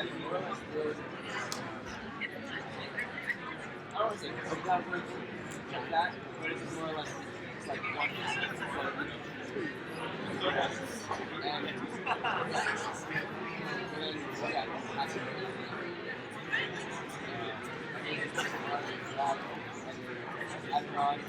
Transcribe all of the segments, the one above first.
more or less the I don't want to say coverage like that, but it's more or less it's like 1%. So, and then, yeah, that's it. I've gone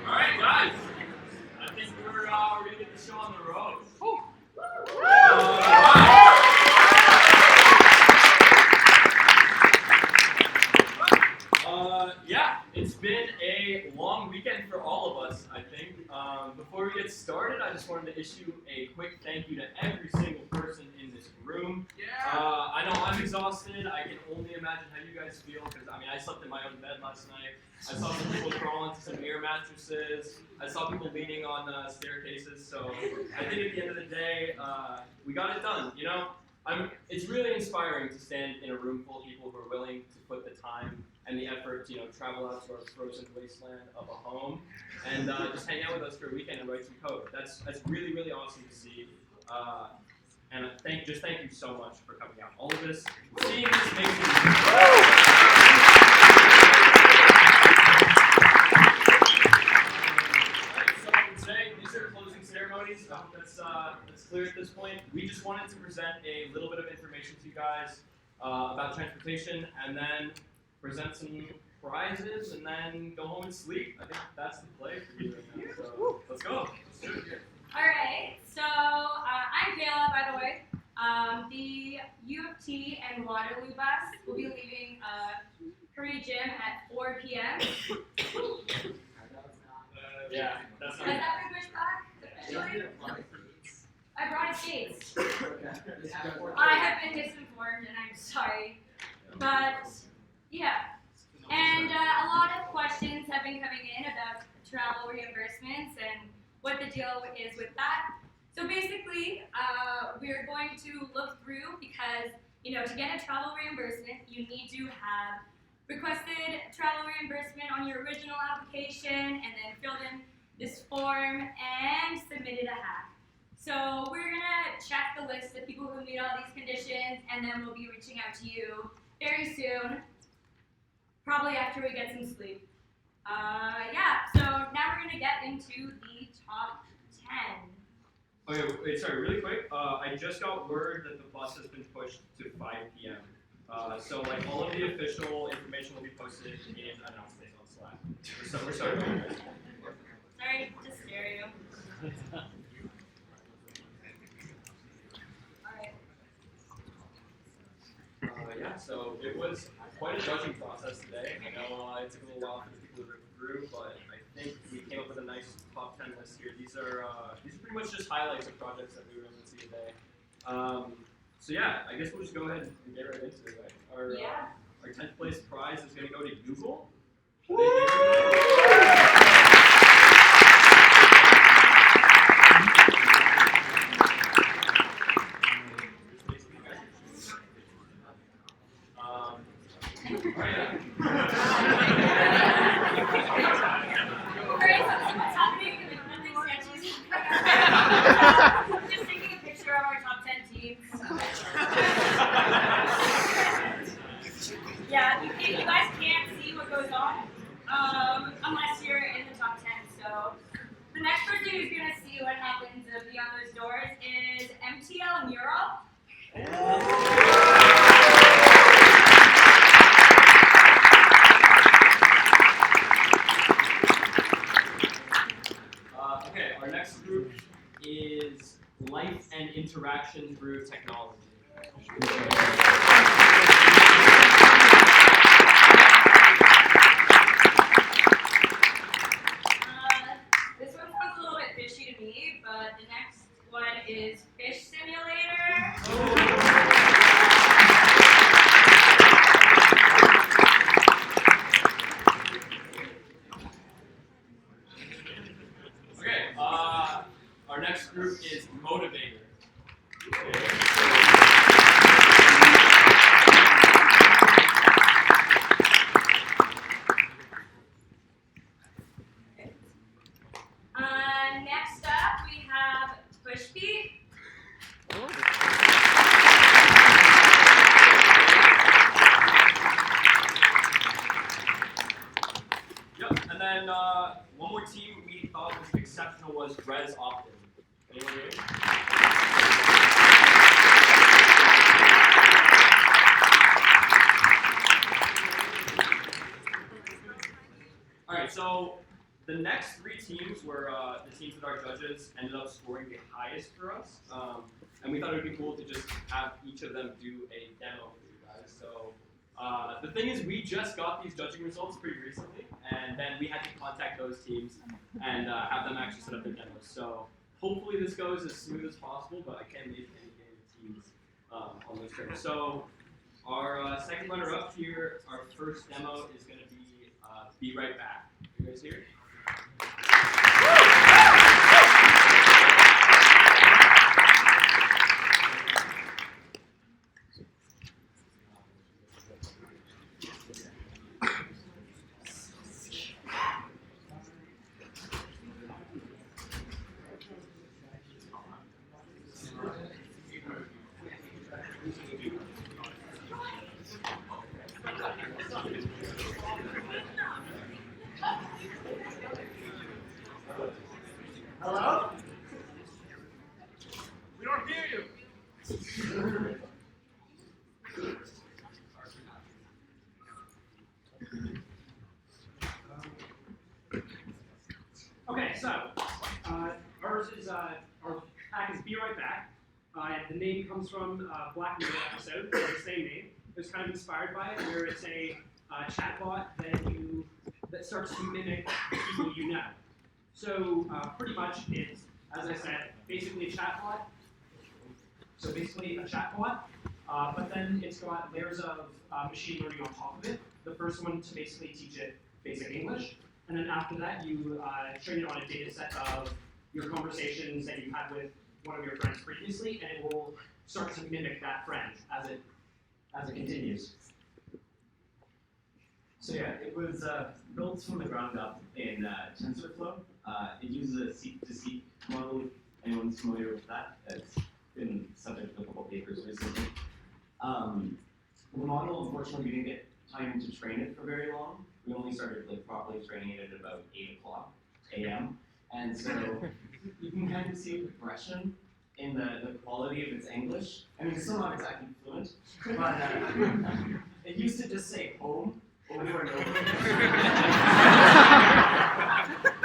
Alright, guys. I think we're ready to get the show on the road. Yeah, it's been a long weekend for all of us, I think. Before we get started, I just wanted to issue a quick thank you to every single person in this room. I know I'm exhausted. I can only imagine how you guys feel because, I slept in my own bed last night. I saw some people crawl into some air mattresses. I saw people leaning on staircases. So I think at the end of the day, we got it done. It's really inspiring to stand in a room full of people who are willing to put the time and the effort to travel out to our frozen wasteland of a home and just hang out with us for a weekend and write some code. That's really, really awesome to see. And thank you so much for coming out. All of this, seeing this makes me So today, these are closing ceremonies. I hope that's clear at this point. We just wanted to present a little bit of information to you guys about transportation, and then present some prizes, and then go home and sleep. I think that's the play for you right now. So let's go. Let's do it here. All right. So I'm Kayla, by the way. The U of T and Waterloo bus will be leaving Curry Gym at 4 p.m. Yeah, that's Has that been pushed back? Officially? I brought skates. I have been misinformed, and I'm sorry. But, yeah. And a lot of questions have been coming in about travel reimbursements and what the deal is with that. So basically, we're going to look through because, to get a travel reimbursement, you need to have requested travel reimbursement on your original application and then filled in this form and submitted a hack. So we're gonna check the list of people who meet all these conditions, and then we'll be reaching out to you very soon, probably after we get some sleep. Yeah, so now we're gonna get into the top 10. Okay, wait, sorry, really quick. I just got word that the bus has been pushed to 5 p.m. So like all of the official information will be posted in announcements on Slack. We're starting. Sorry to scare you. Alright. Yeah, so it was quite a judging process today. I know it took a little while for the people to go through, but I think we came up with a nice top 10 list here. These are pretty much just highlights of projects that we were able to see today. So yeah, I guess we'll just go ahead and get right into it. Right? Our 10th place prize is going to go to Google. Just taking a picture of our top 10 teams. Yeah, you guys can't see what goes on unless you're in the top 10. So the next person who's going to see what happens beyond those doors is MTL Mural. Okay, our next group is Life and Interaction Through Technology. This one sounds a little bit fishy to me, but the next one is Fish Simulator. Okay, our next group is Motivator. Next up, we have Pushbeat. Yep, and then one more team we thought was exceptional was Res Optin. Anyone here? Alright, so the next 3 teams were the teams that our judges ended up scoring the highest for us. And we thought it would be cool to just have each of them do a demo for you guys. So the thing is, we just got these judging results pretty recently, and then we had to contact those teams and have them actually set up their demos. So hopefully this goes as smooth as possible, but I can't make any guarantees on those terms. So our second runner-up here, our first demo is going to be Right Back. You guys here? Hello? We don't hear you. Okay, so ours is our pack is Be Right Back. The name comes from Black Mirror episode, the same name. It was kind of inspired by it, where it's a chatbot that starts to mimic people you know. So pretty much it's, as I said, basically a chatbot. So basically a chatbot, but then it's got layers of machine learning on top of it. The first one to basically teach it basic English, and then after that you train it on a data set of your conversations that you had with one of your friends previously, and it will start to mimic that friend as it continues. So yeah, it was built from the ground up in TensorFlow. It uses a seek-to-seek model. If anyone's familiar with that, it's been subject to a couple papers recently. The model, unfortunately, we didn't get time to train it for very long. We only started like properly training it at about 8 o'clock a.m. And so you can kind of see a progression in the quality of its English. I mean, it's still not exactly fluent, but it used to just say home over and over.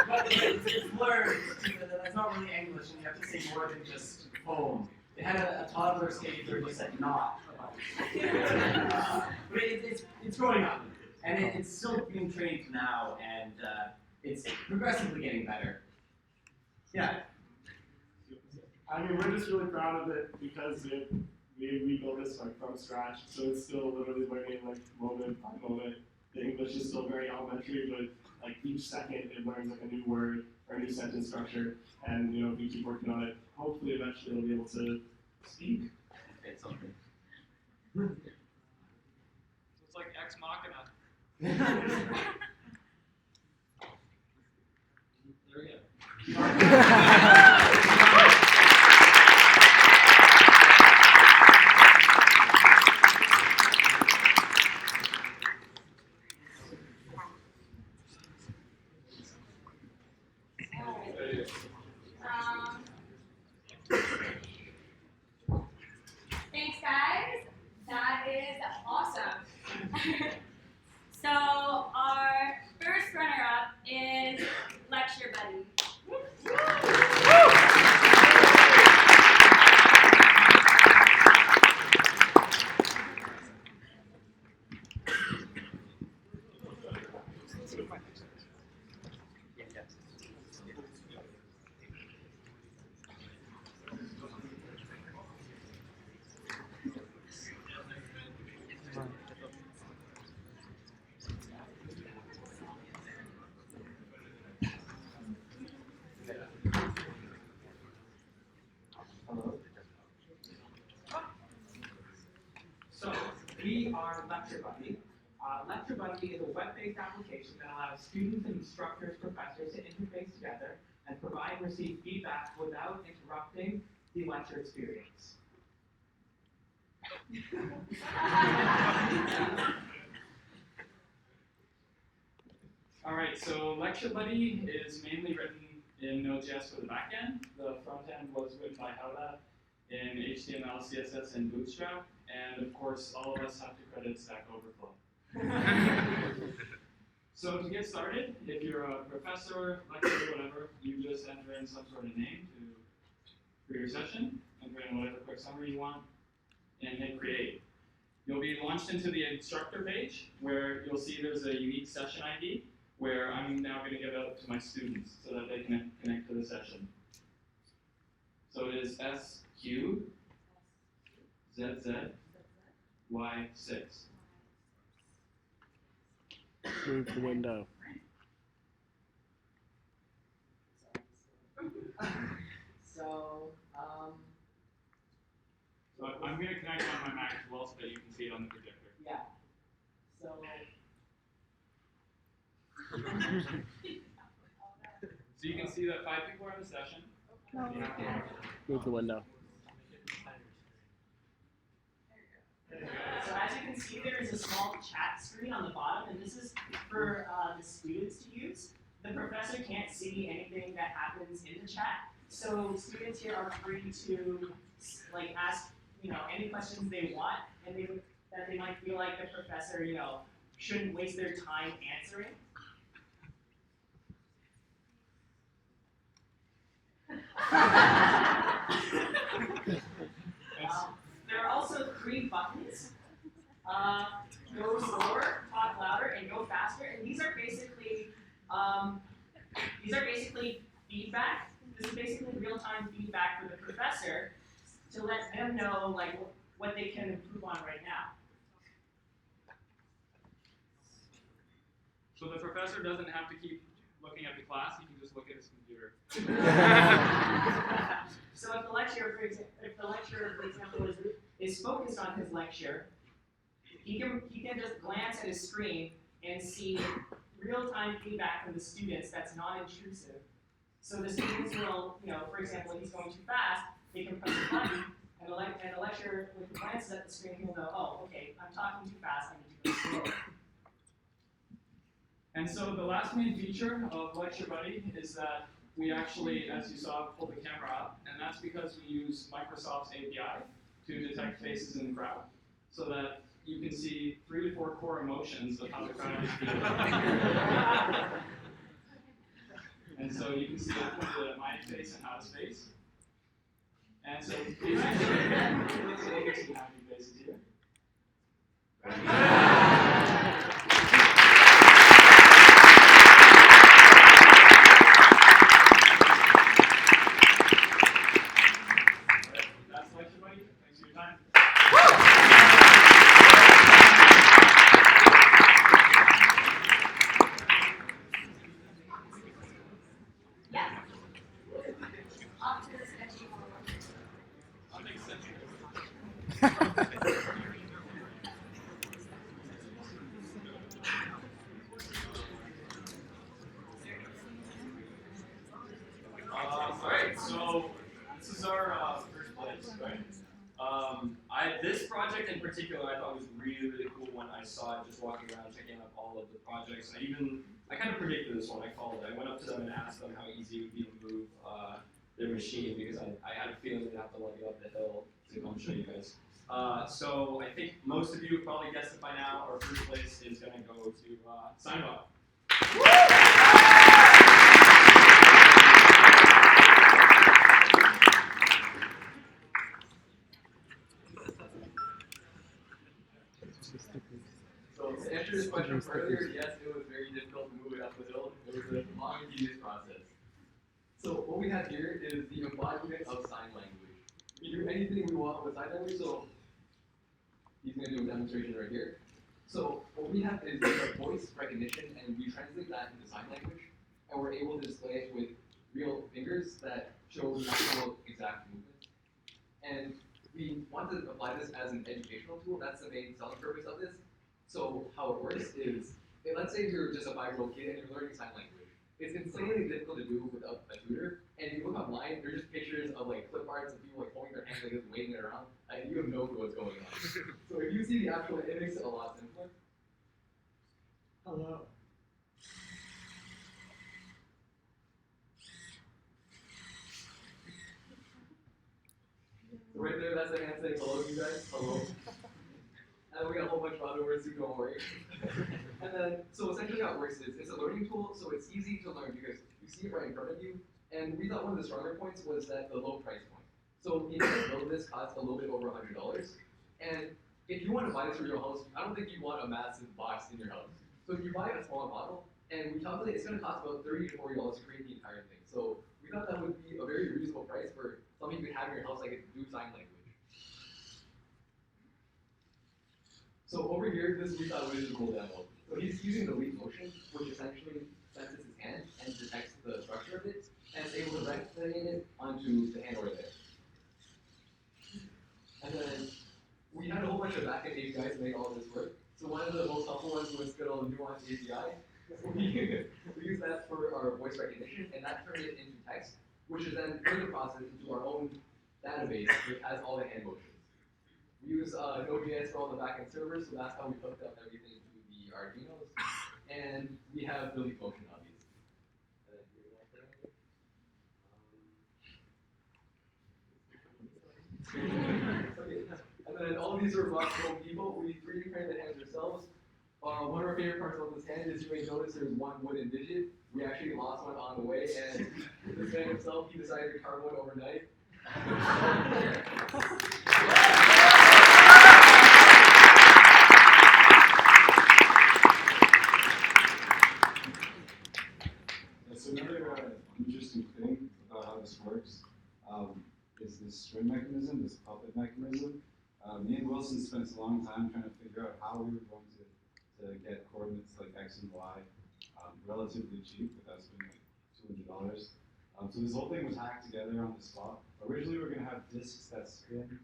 But it's learned that that's not really English, and you have to say more than just home. It had a toddler stage where it just said not. But it's growing up, and it's still being trained now, and it's progressively getting better. Yeah. I mean, we're just really proud of it because we built this like from scratch, so it's still literally learning like moment by moment. The English is still very elementary, but like each second it learns like a new word or a new sentence structure, and if we keep working on it, hopefully eventually it'll be able to speak. It's something. It's like Ex Machina. There we go. Thanks, guys. That is awesome. So our first runner-up is Lecture Buddy. So, we are Lecture Buddy. Lecture Buddy is a web-based application that allows students and instructors, professors to interface together and provide and receive feedback without interrupting the lecture experience. All right, so Lecture Buddy is mainly written in Node.js for the backend. The front end was written by Howda in HTML, CSS, and Bootstrap. And of course, all of us have to credit Stack Overflow. So to get started, if you're a professor, lecturer, whatever, you just enter in some sort of name for your session, enter in whatever quick summary you want, and hit create. You'll be launched into the instructor page where you'll see there's a unique session ID where I'm now going to give out to my students so that they can connect to the session. So it is SQ ZZ Y6. Move the window. So, So I'm going to connect on my Mac as well so that you can see it on the projector. yeah. So, So you can see that 5 people are in the session. Move the window. So as you can see, there is a small chat screen on the bottom, and this is for the students to use. The professor can't see anything that happens in the chat, so students here are free to like ask any questions they want, and that they might feel like the professor shouldn't waste their time answering. There are also 3 buttons. Go slower, talk louder, and go faster. And these are basically feedback. This is basically real-time feedback for the professor to let them know what they can improve on right now. So the professor doesn't have to keep looking at the class, he can just look at his computer. So if the lecturer, for example, is focused on his lecture, he can just glance at his screen and see real-time feedback from the students that's non-intrusive. So the students will, for example, if he's going too fast, they can press a button And a lecturer with glances at the screen, he'll know, oh, okay, I'm talking too fast, I need to go slower. And so the last main feature of Lecture Buddy is that we actually, as you saw, pulled the camera up, and that's because we use Microsoft's API to detect faces in the crowd, so that you can see 3 to 4 core emotions of how the crowd is feeling. And so you can see my face and How's face. And so let's look at some happy faces here. That's Lecture Buddy. Thanks for your time. Yeah. Off to the sketchy one. Alright, so this is our first place, right? This project in particular I thought was really, really cool when I saw it just walking around checking out all of the projects. I kind of predicted this one. I called it. I went up to them and asked them how easy it would be to move their machine because I had a feeling they'd have to lug it up the hill to come show you guys. So I think most of you have probably guessed it by now. Our first place is going to go to Signbot. So to answer this question further, yes, it was very difficult to move it up the hill. It was a long and tedious process. So what we have here is the embodiment of sign language. We can do anything we want with sign language, so he's going to do a demonstration right here. So what we have is voice recognition, and we translate that into sign language, and we're able to display it with real fingers that show natural exact movement. And we want to apply this as an educational tool. That's the main selling purpose of this. So how it works is, let's say you're just a 5-year-old kid and you're learning sign language. It's insanely difficult to do without a tutor. And if you look online, there's just pictures of like clip arts of people like holding their hands like this, waving it around, and you have no clue what's going on. So if you see the actual, it makes it a lot simpler. Hello. So right there, that's the hand saying hello, you guys. Hello. And we got a whole bunch of other words too, don't worry. And then, so essentially how it works is, it's a learning tool, so it's easy to learn because you see it right in front of you. And we thought one of the stronger points was that the low price point. So the build of this costs a little bit over $100. And if you want to buy this for your house, I don't think you want a massive box in your house. So if you buy a smaller model, and we calculate it's going to cost about $30 to $40 to create the entire thing. So we thought that would be a very reasonable price for something you could have in your house, like do sign language. So over here, this we thought was a cool demo. So he's using the leap motion, which essentially senses his hand and detects the structure of it, and is able to recognize it onto the hand over there. And then we had a whole bunch of backend APIs to make all of this work. So one of the most helpful ones was good old nuanced API. We use that for our voice recognition, and that turned it into text, which is then further processed into our own database, which has all the hand motions. We use Node.js for all the backend servers, so that's how we hooked up everything to the Arduinos. And we have the leap motion obviously. And then all of these are rough people. We 3D printed the hands ourselves. One of our favorite parts about this hand is you may notice there's one wooden digit. We actually lost one on the way, and this man himself, he decided to carve one overnight. So another interesting thing about how this works is this string mechanism, this puppet mechanism. Me and Wilson spent a long time trying to figure out how we were going to get coordinates like X and Y relatively cheap, without spending like $200. So this whole thing was hacked together on the spot. Originally we were going to have disks that spin.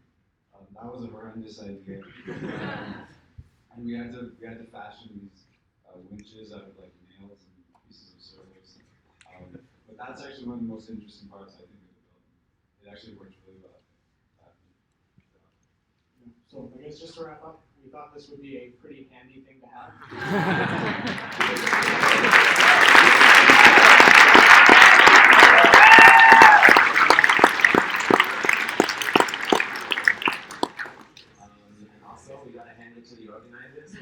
That was a horrendous idea. And we had to fashion these winches out of like nails and pieces of servos. But that's actually one of the most interesting parts, I think, of the building. It actually works really well. So I guess just to wrap up, we thought this would be a pretty handy thing to have. And also, we gotta hand it to the organizers.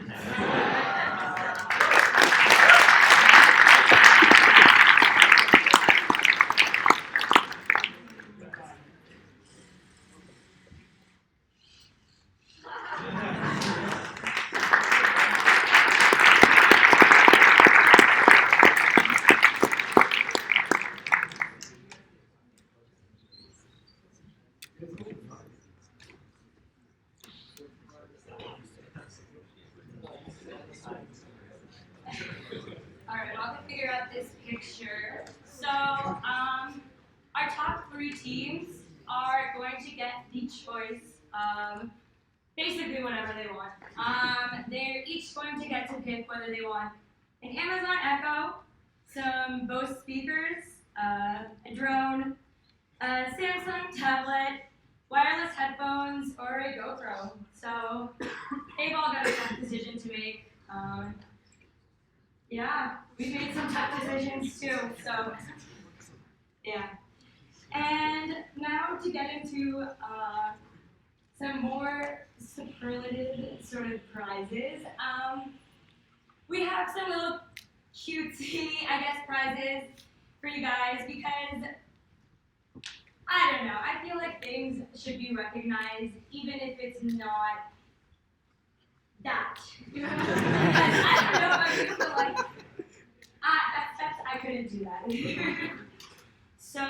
Alright, well, I can figure out this picture. So, our top 3 teams are going to get the choice of basically whatever they want. They're each going to get to pick whether they want an Amazon Echo, some Bose speakers, a drone, a Samsung tablet, wireless headphones, or a GoPro. So, they've all got a tough decision to make. Yeah, we've made some tough decisions too, so yeah. And now to get into some more superlative sort of prizes. We have some little cutesy, I guess, prizes for you guys because, I don't know, I feel like things should be recognized even if it's not that. I don't know about you, but like, I couldn't do that. So,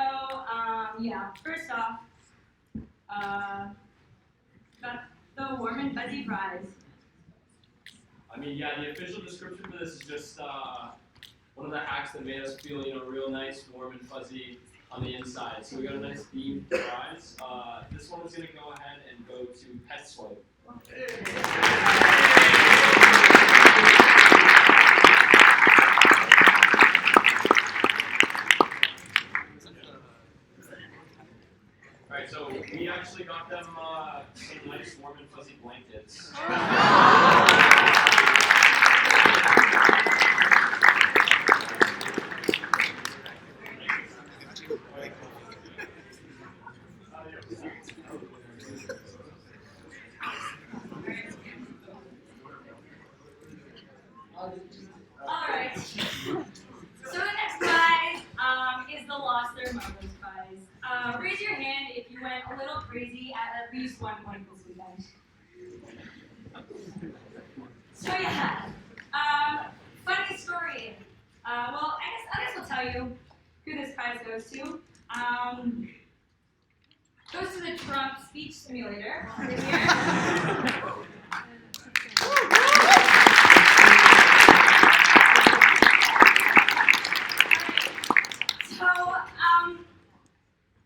yeah, first off, got the warm and fuzzy prize. I mean, yeah, the official description for this is just one of the hacks that made us feel, real nice, warm and fuzzy on the inside. So we got a nice themed prize. This one is going to go ahead and go to Pet Swipe. Alright, so we actually got them some nice warm and fuzzy blankets. Alright. So the next prize is the Lost Their Marbles prize. Raise your hand if you went a little crazy at least one point this weekend. So yeah, funny story. Well, I guess we'll tell you who this prize goes to. Goes to the Trump speech simulator over here.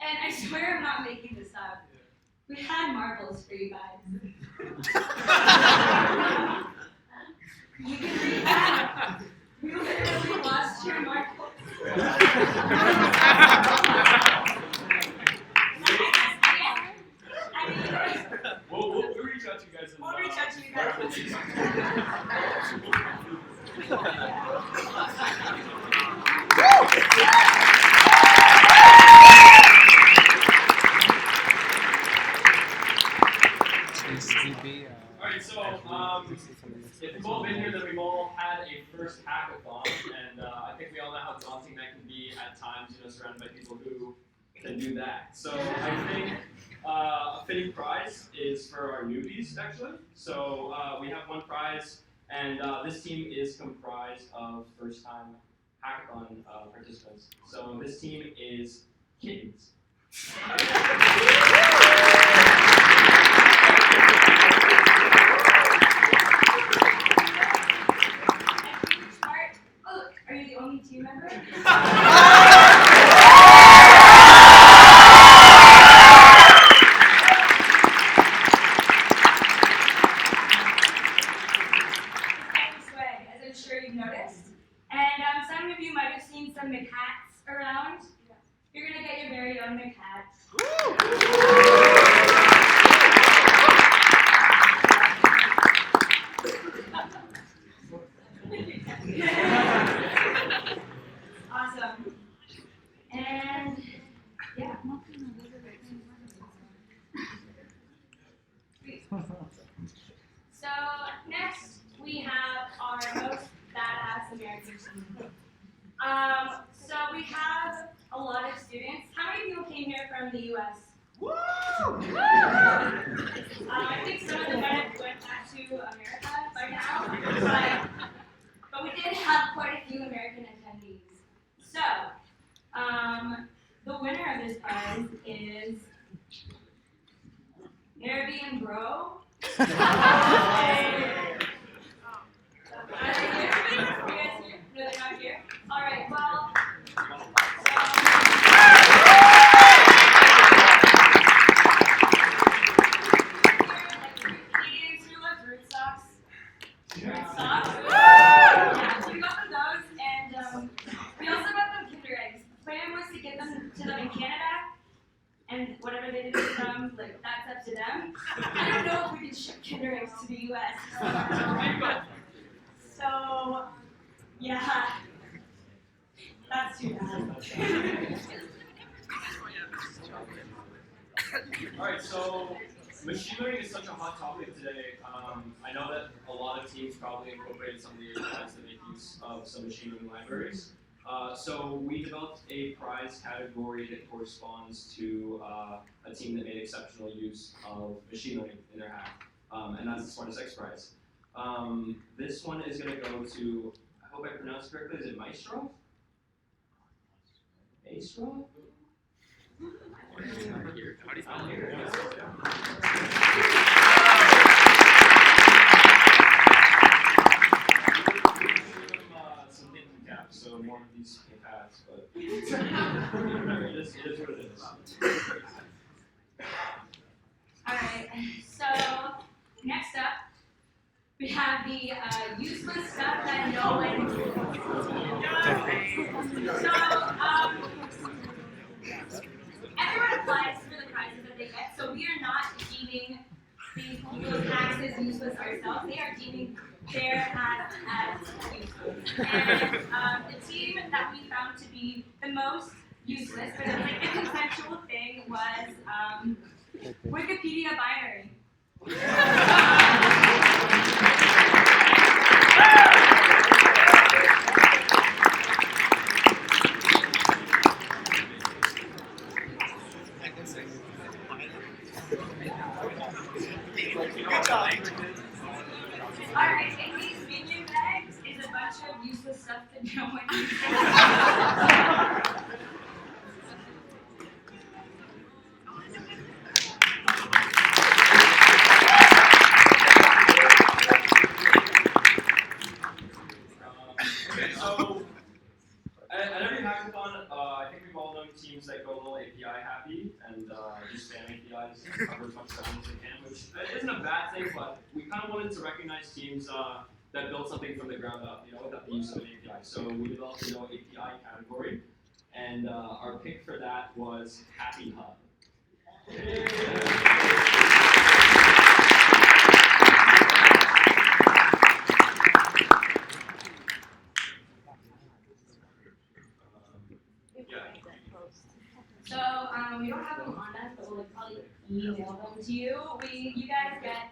And I swear I'm not making this up. We had marbles for you guys. You can read that. We literally lost your marbles. We'll reach out to you guys. We'll reach out to you guys. Alright, so if we've all been here, then we've all had a first hackathon, and I think we all know how daunting that can be at times, surrounded by people who can do that. So I think a fitting prize is for our newbies, actually. So we have one prize, and this team is comprised of first-time hackathon participants. So this team is kittens. Are you the only team member? Swag, as I'm sure you've noticed. And some of you might have seen some McHacks around. You're going to get your very own McHacks. Awesome. And yeah. So next we have our most badass American team. So we have a lot of students. How many people came here from the U.S.? Woo! I think some of them might have went back to America by now, but we did have quite a few American attendees. So, the winner of this prize is Airbnb Bro. Are they here? Are you guys here? No, they're not here? Alright, well, Canadians who love root socks. Root socks? Yeah, so we got them those, and we also got them Kinder eggs. The plan was to get them to them in Canada, and whatever they did with them, like, that's up to them. I don't know if we can ship Kinder eggs to the US. So, yeah, that's too bad. Alright, so machine learning is such a hot topic today. I know that a lot of teams probably incorporated some of the APIs that make use of some machine learning libraries. So we developed a prize category that corresponds to a team that made exceptional use of machine learning in their hack, and that's the Smartest X prize. This one is going to go to, I hope I pronounced it correctly, is it Maestro? Maestro? Some hidden gaps, so more of these paths, but it is what it is. Alright, so next up, we have the useless stuff that no one So, everyone applies for the prizes that they get, so we are not deeming these people's hacks as useless ourselves. They are deeming their hacks as useless. And the team that we found to be the most useless, but it's like a consensual thing, was Wikipedia binary. Alright, in these minion bags is a bunch of useless stuff that no one uses. Okay, so at every hackathon, I think we've all known teams that go a little API happy and just spam APIs and cover as much stuff as they can, which isn't a bad thing, but we kind of wanted to recognize teams that built something from the ground up, without the use of an API. So we developed a API category, and our pick for that was Happy Hub. So we don't have them on us, but we'll probably email them to you. You guys get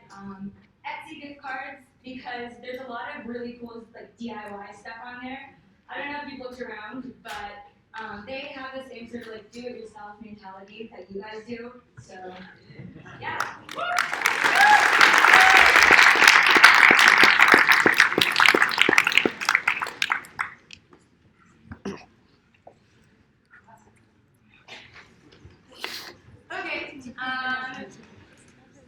Etsy gift cards because there's a lot of really cool DIY stuff on there. I don't know if you've looked around, but they have the same sort of do-it-yourself mentality that you guys do. So yeah. Okay,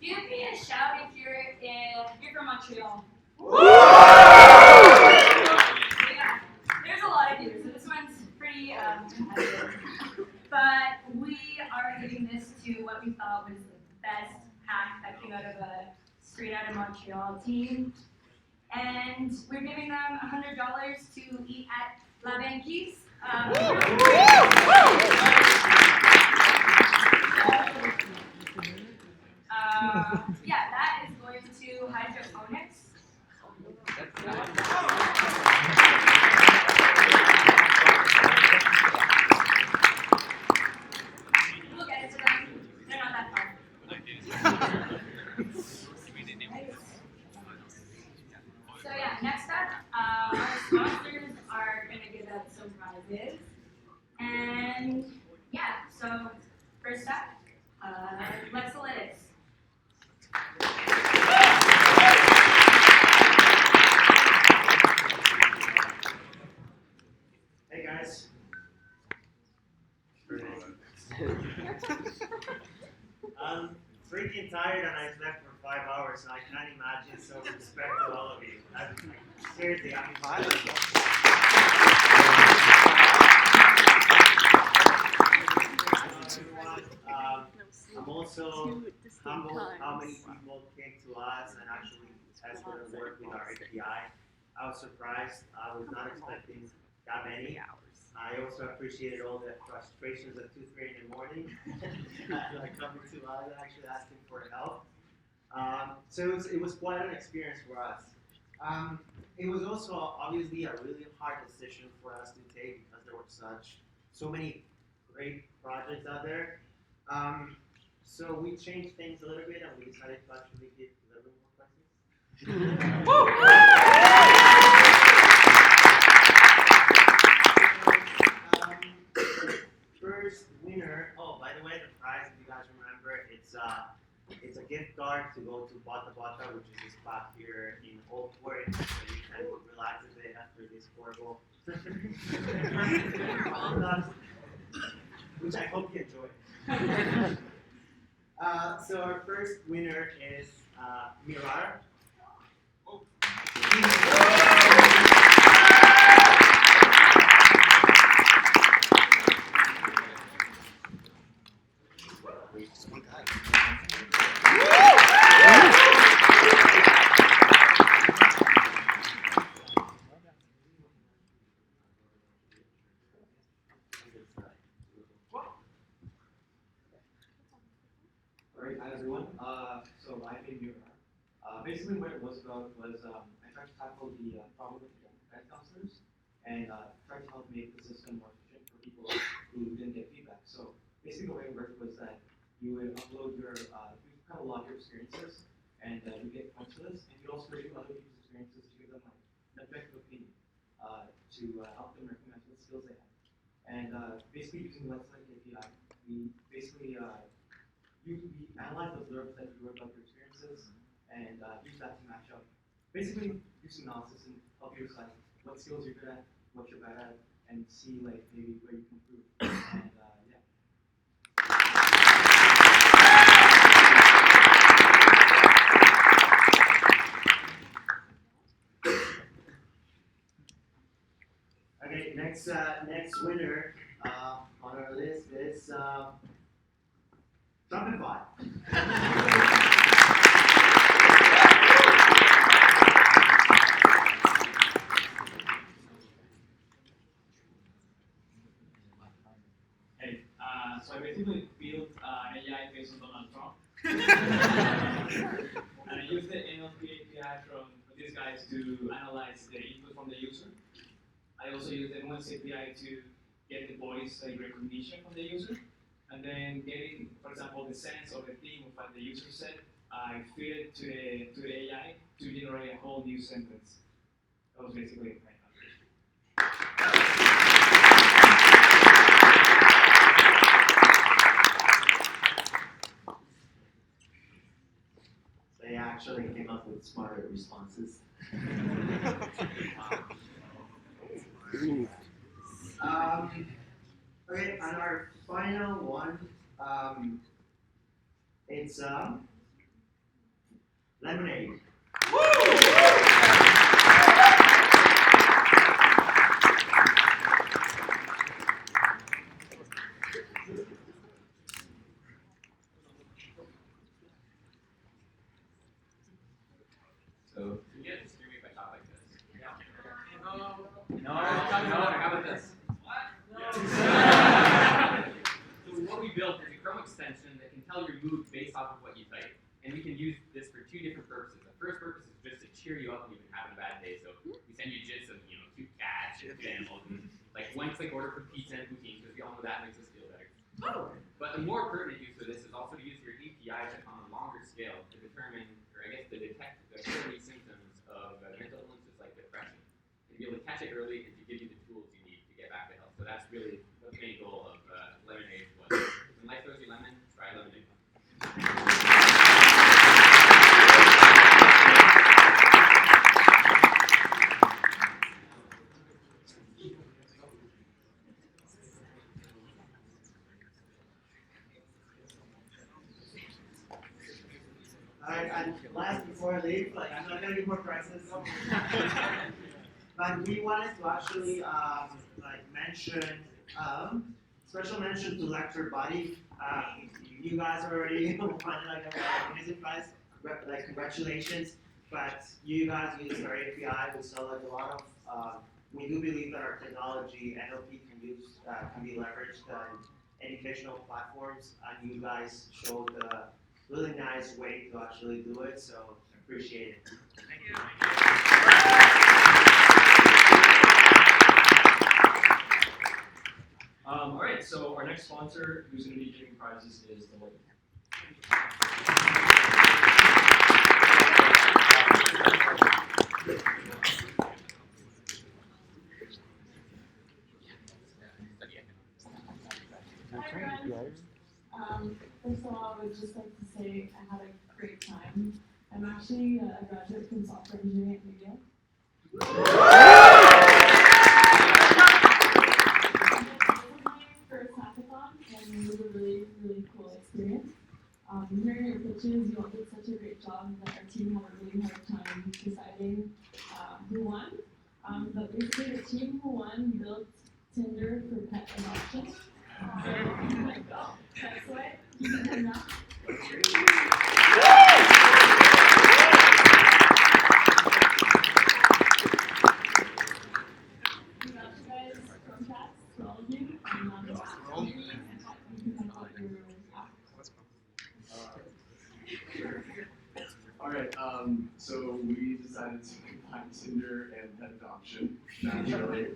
give me a shout if you're from Montreal. Yeah, there's a lot of you, so this one's pretty competitive. But we are giving this to what we thought was the best hack that came out of a straight out of Montreal team. And we're giving them $100 to eat at La Banquise. Yeah, that is going to hydroponics. I'm freaking tired and I slept for 5 hours, so I can't imagine. So respect to all of you. Seriously, I'm I'm also humbled how many people came to us and actually tested and worked with our API. I was surprised. I was not expecting that many. I also appreciated all the frustrations at 2, 3 in the morning, like coming to us and actually asking for help. So it was quite an experience for us. It was also obviously a really hard decision for us to take because there were so many great projects out there. So we changed things a little bit and we decided to actually give a little bit more questions. First winner. Oh, by the way, the prize, if you guys remember, it's a gift card to go to Bata Bata, which is a spot here in Old Port, so you can relax a bit after this horrible, which I hope you enjoy. So our first winner is Mirar. Alright, hi everyone. So I've been here. Basically what it was about was I tried to tackle the problem with the guidance counselors and tried to help make the system more efficient for people who didn't get feedback. So basically the way it worked was that you would upload your, you kind of log your experiences and you get points for this, and you'd also review other people's experiences to give them like an objective opinion to help them recognize what skills they have. And basically using Let's Like API, we basically we analyze those learns that you wrote about your experiences and use that to match up. Basically, do some analysis and help you decide what skills you're good at, what you're bad at, and see like maybe where you can improve. And yeah. Okay, next winner on our list is Shopify. Hey, so I basically built an AI based on Donald Trump. And I used the NLP API from these guys to analyze the input from the user. I also used the Nuance API to get the voice recognition from the user. And then getting, for example, the sense or the theme of what the user said, I feed it to the AI to generate a whole new sentence. That was basically my They actually came up with smarter responses. Okay, and our final one, it's lemonade. So you get just hear me if I talk like this. Yeah. No, How about this? What? So what we built is a Chrome extension that can tell your mood based off of what you type. And we can use this for two different purposes. The first purpose is just to cheer you up when you've been having a bad day. So we send you gifs of, cute cats and animals and like one click order for pizza and poutine because we all know that makes us feel better. But the more pertinent use for this is also to use your API on a longer scale to determine, or I guess to detect the early symptoms of mental illnesses like depression. And to be able to catch it early and to give you the tools you need to get back to health. So that's really the main goal of Lemonade was. When life throws you lemon, try Lemonade. last before I leave. Like, I'm not gonna give more prizes. But we wanted to actually mention special mention to lecture body. You guys already won like a amazing prize. Like congratulations. But you guys use our API. We saw like a lot of. We do believe that our technology NLP can be leveraged in educational platforms, and you guys showed a really nice way to actually do it. So appreciate it. Thank you. All right, so our next sponsor who's going to be giving prizes is the Lake. Hi friends. First of all, I would just like to say I had a great time. I'm actually a graduate from software engineering at Media. This was my first hackathon, and it was a really, really cool experience. Hearing your pitches, you all did such a great job that our team had a really hard time deciding who won. But basically, the team who won built Tinder for pet adoption. So, that's why. Alright, so we decided to combine Tinder and pet adoption, naturally.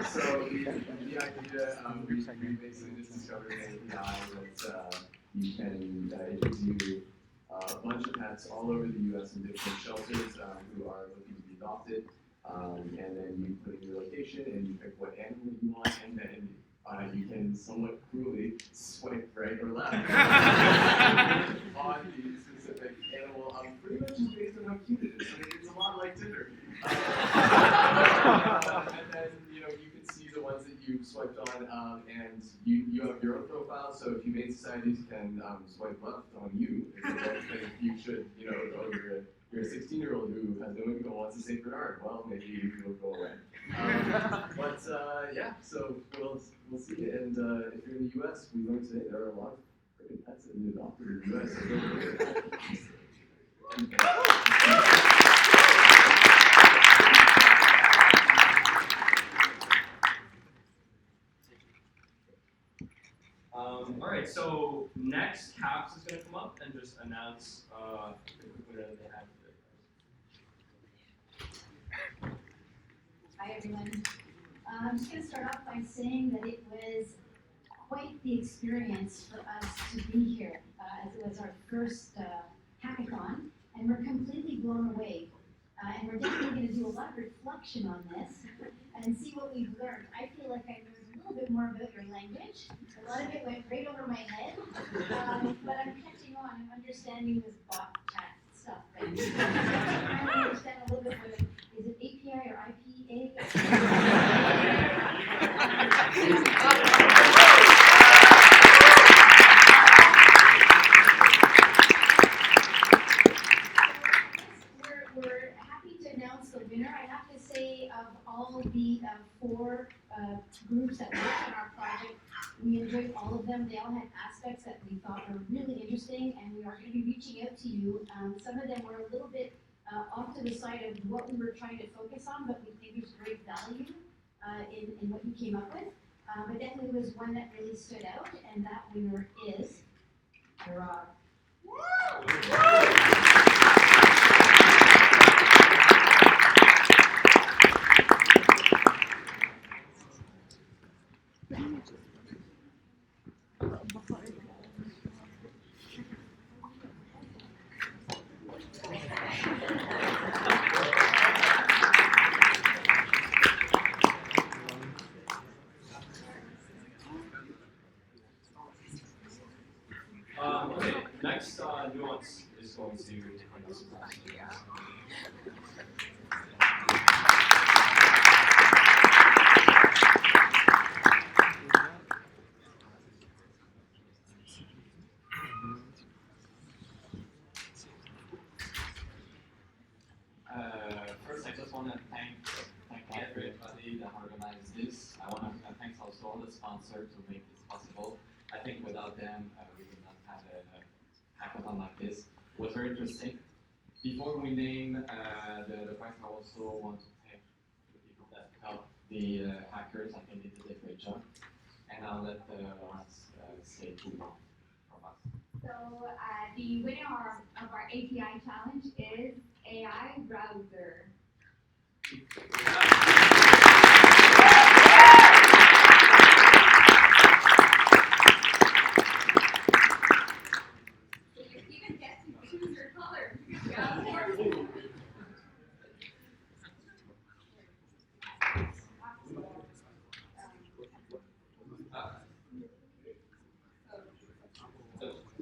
So the idea, we basically just discovered an API that you can, it gives you a bunch of pets all over the US in different shelters who are looking to be adopted. And then you put in your location and you pick what animal you want, and then you can somewhat cruelly swipe right or left on the specific animal, pretty much just based on how cute it is. I mean, it's a lot like Tinder. And then, you can see the ones that you swiped on, and you have your own profile, so if humane societies can swipe left on you, if they don't think you should, oh, you're a 16-year-old who has no income, wants a St. Bernard, well, maybe you'll go away. But yeah, so we'll see. And if you're in the US, we learned today there are a lot of great pets that are adopted in the US. All right, so next, Caps is going to come up and just announce the quick winner that they have today. Hi everyone. I'm just going to start off by saying that it was quite the experience for us to be here, as it was our first hackathon, and we're completely blown away. And we're definitely going to do a lot of reflection on this and see what we've learned. I feel like I learned a little bit more about your language. A lot of it went right over my head, but I'm catching on. I'm understanding this bot chat stuff. Right? I'm trying to understand a little bit what is it API or IPA? We're happy to announce the winner. I have to say, of all the 4 groups that worked on our project, we enjoyed all of them. They all had aspects that we thought were really interesting, and we are going to be reaching out to you. Some of them were a little bit off to the side of what we were trying to focus on, but we think there's great value in what you came up with. But definitely was one that really stood out, and that winner is Hurrah. Okay, next Nuance is going to sponsor to make this possible. I think without them, we would not have a hackathon like this. It was very interesting. Before we name the prize, I also want to thank the people that helped the hackers. I think they did a great job. And I'll let Lawrence say two more from us. So the winner of our API challenge is AI Browser. So you even get to choose your color.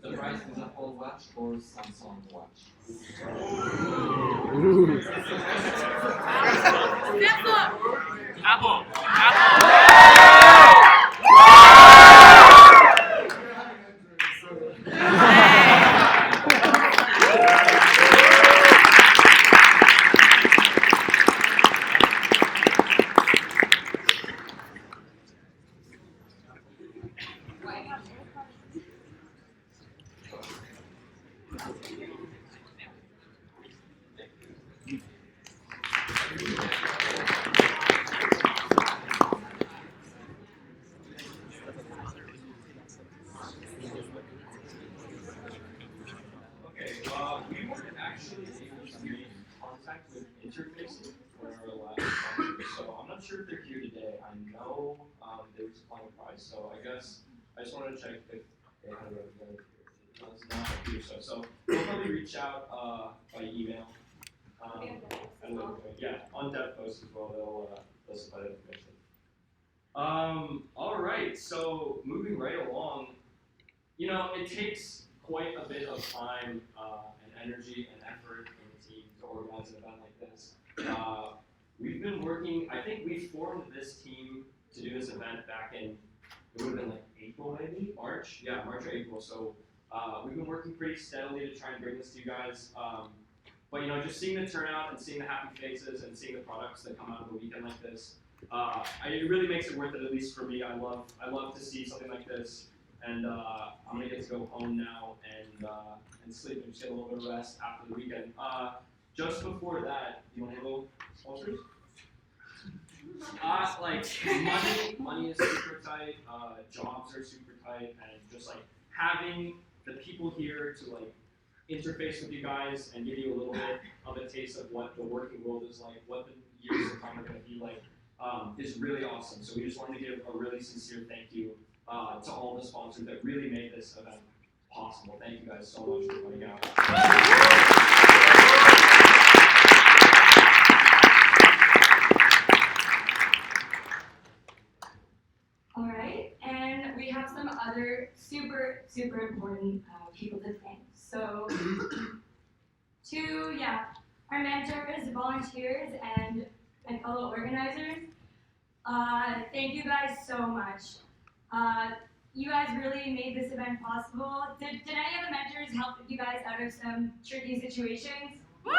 The prize is Apple Watch or Samsung Watch. Apple. Okay, we weren't actually able to make contact with interfacing for our last sponsor, so I'm not sure if they're here today. I know they were supplying a prize, so I guess I just wanted to check if they had a representative here. It does not appear so. So we'll probably reach out by email. And yeah, on dev post as well, they'll supply that information. All right, so moving right along, you know, it takes quite a bit of time and energy and effort in the team to organize an event like this. We've been working, I think we formed this team to do this event back in, it would have been like April maybe? March? Yeah, March or April. So we've been working pretty steadily to try and bring this to you guys. But you know, just seeing the turnout and seeing the happy faces and seeing the products that come out of a weekend like this, it really makes it worth it, at least for me. I love to see something like this. And I'm gonna get to go home now and sleep and just get a little bit of rest after the weekend. Just before that, you want to handle sponsors? Money is super tight. Jobs are super tight, and just like having the people here to like interface with you guys and give you a little bit of a taste of what the working world is like, what the years to come are gonna be like, is really awesome. So we just wanted to give a really sincere thank you to all the sponsors that really made this event possible. Thank you guys so much for coming out. All right, and we have some other super important people to thank. So, our mentors, volunteers, and my fellow organizers, thank you guys so much. You guys really made this event possible. Did any of the mentors help you guys out of some tricky situations? Woo!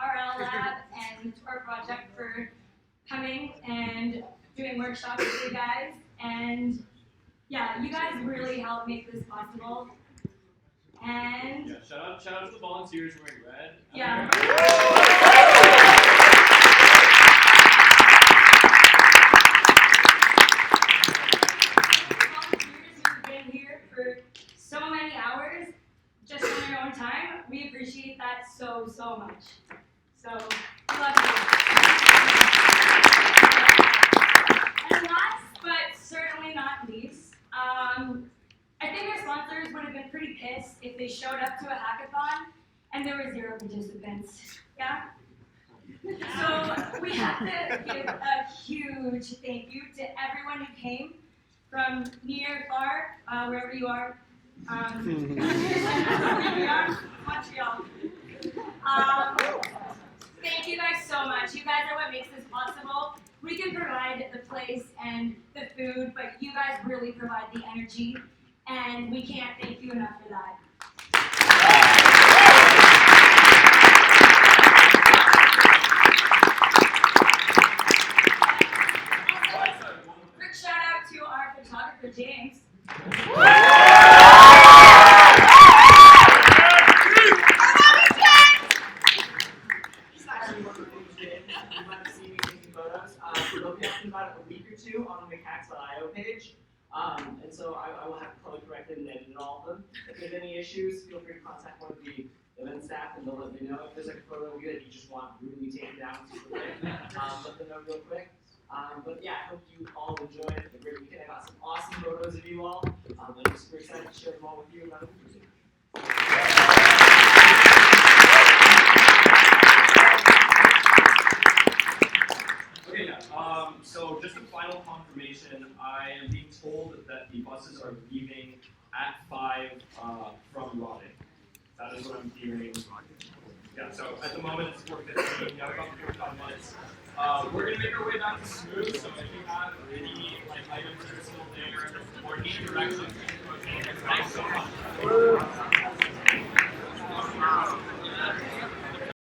RL Lab and our project for coming and doing workshops with you guys. And yeah, you guys really helped make this possible. And yeah, shout out to the volunteers wearing red. Yeah. So many hours just on your own time. We appreciate that so much. So we love you. And last but certainly not least, I think our sponsors would have been pretty pissed if they showed up to a hackathon and there were 0 participants. Yeah? So we have to give a huge thank you to everyone who came from near, far, wherever you are. Montreal. Thank you guys so much. You guys are what makes this possible. We can provide the place and the food, but you guys really provide the energy, and we can't thank you enough for that. to on the McHacks.io page. And so I will have color corrected and edited all of them. If there's any issues, feel free to contact one of the event staff and they'll let me know. If there's like a photo of you that you just want really taken down super quick, let them know real quick. But yeah, I hope you all enjoyed the great weekend. I got some awesome photos of you all. I'm super excited to share them all with you another week. Okay, yeah. So just a final confirmation. I am being told that the buses are leaving at 5 from Raleigh. That is what I'm hearing. Yeah. So at the moment it's 4:15. We have about 45 minutes. We're gonna make our way back to Smooth. So if you have any like items that are still there or need directions, thanks so much.